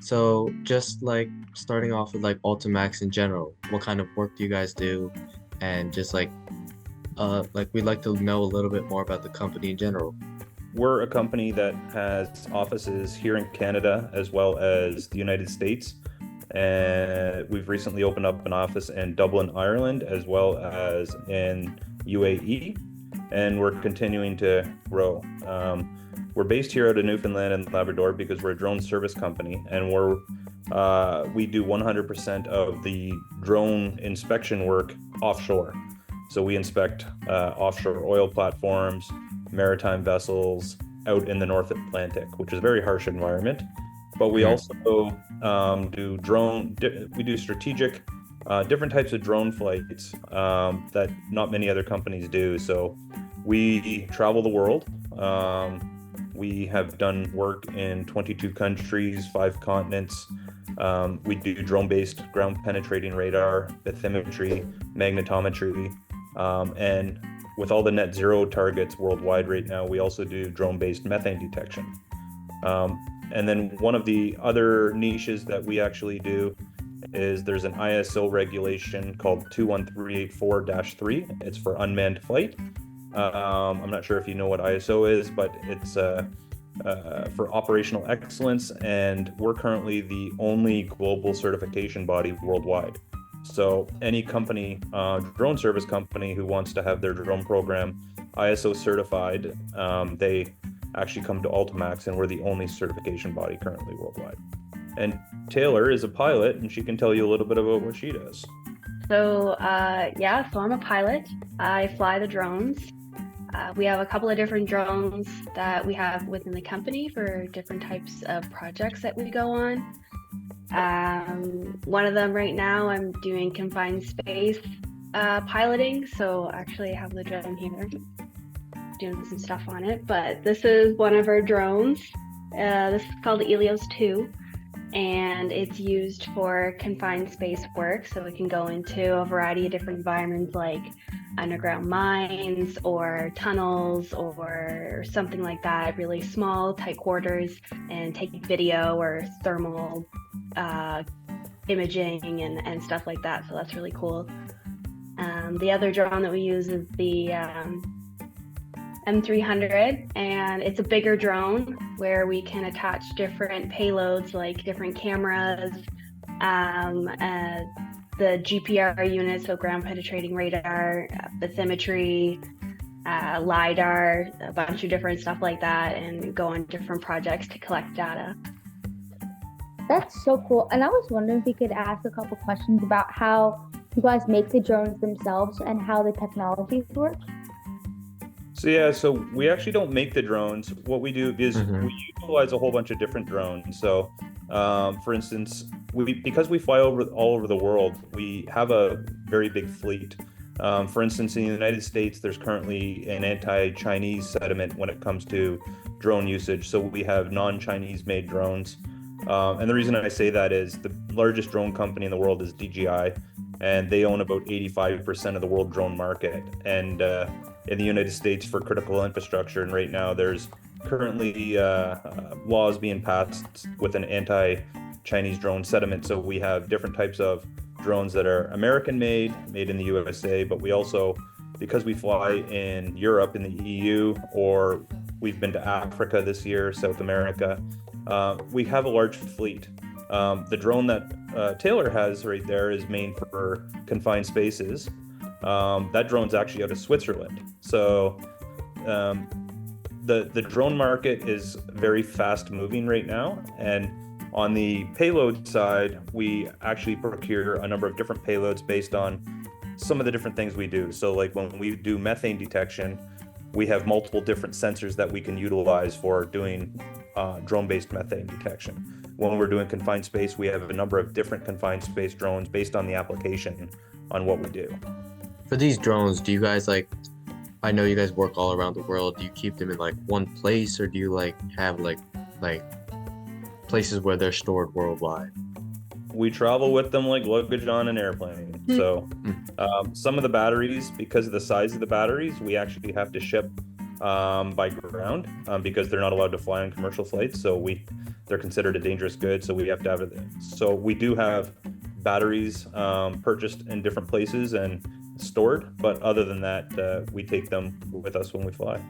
So just like starting off with like Altomaxx in general, what kind of work do you guys do? And just like we'd like to know a little bit more about the company in general. We're a company that has offices here in Canada as well as the United States. And we've recently opened up an office in Dublin, Ireland, as well as in UAE. And we're continuing to grow. We're based here out of Newfoundland and Labrador because we're a drone service company, and we do 100% of the drone inspection work offshore. So we inspect offshore oil platforms, maritime vessels out in the North Atlantic, which is a very harsh environment. But we Mhm. also we do strategic, different types of drone flights that not many other companies do. So we travel the world. We have done work in 22 countries, 5 continents. We do drone-based ground penetrating radar, bathymetry, magnetometry, and with all the net zero targets worldwide right now, we also do drone-based methane detection. And then one of the other niches that we actually do is there's an ISO regulation called 21384-3. It's for unmanned flight. I'm not sure if you know what ISO is, but it's for operational excellence, and we're currently the only global certification body worldwide. So any company, drone service company who wants to have their drone program ISO certified, they actually come to Altomaxx, and we're the only certification body currently worldwide. And Taylor is a pilot, and she can tell you a little bit about what she does. So I'm a pilot. I fly the drones. We have a couple of different drones that we have within the company for different types of projects that we go on. One of them right now, I'm doing confined space piloting. So actually, I have the drone here, doing some stuff on it. But this is one of our drones. This is called the Elios 2, and it's used for confined space work. So it can go into a variety of different environments like underground mines or tunnels or something like that, really small, tight quarters, and take video or thermal imaging and stuff like that. So that's really cool. The other drone that we use is the M300, and it's a bigger drone where we can attach different payloads like different cameras, the GPR unit, so ground penetrating radar, bathymetry, LiDAR, a bunch of different stuff like that, and go on different projects to collect data. That's so cool. And I was wondering if we could ask a couple questions about how you guys make the drones themselves and how the technologies work. So we actually don't make the drones. What we do is Mhm. we utilize a whole bunch of different drones. So, for instance, because we fly all over the world, we have a very big fleet. For instance, in the United States, there's currently an anti-Chinese sentiment when it comes to drone usage. So we have non-Chinese made drones. And the reason I say that is the largest drone company in the world is DJI, and they own about 85% of the world drone market. And in the United States for critical infrastructure, and right now there's currently laws being passed with an anti-Chinese drone sentiment. So we have different types of drones that are American made in the USA, but we also, because we fly in Europe, in the EU, or we've been to Africa this year, South America, we have a large fleet. The drone that Taylor has right there is made for confined spaces. That drone's actually out of Switzerland. So the drone market is very fast moving right now. And on the payload side, we actually procure a number of different payloads based on some of the different things we do. So like when we do methane detection, we have multiple different sensors that we can utilize for doing drone-based methane detection. When we're doing confined space, we have a number of different confined space drones based on the application on what we do. For these drones, do you guys I know you guys work all around the world. Do you keep them in like one place, or do you like have like places where they're stored worldwide? We travel with them like luggage on an airplane. So some of the batteries, because of the size of the batteries, we actually have to ship by ground because they're not allowed to fly on commercial flights. So they're considered a dangerous good, so we have to have it. So we do have batteries purchased in different places and stored, but other than that, we take them with us when we fly.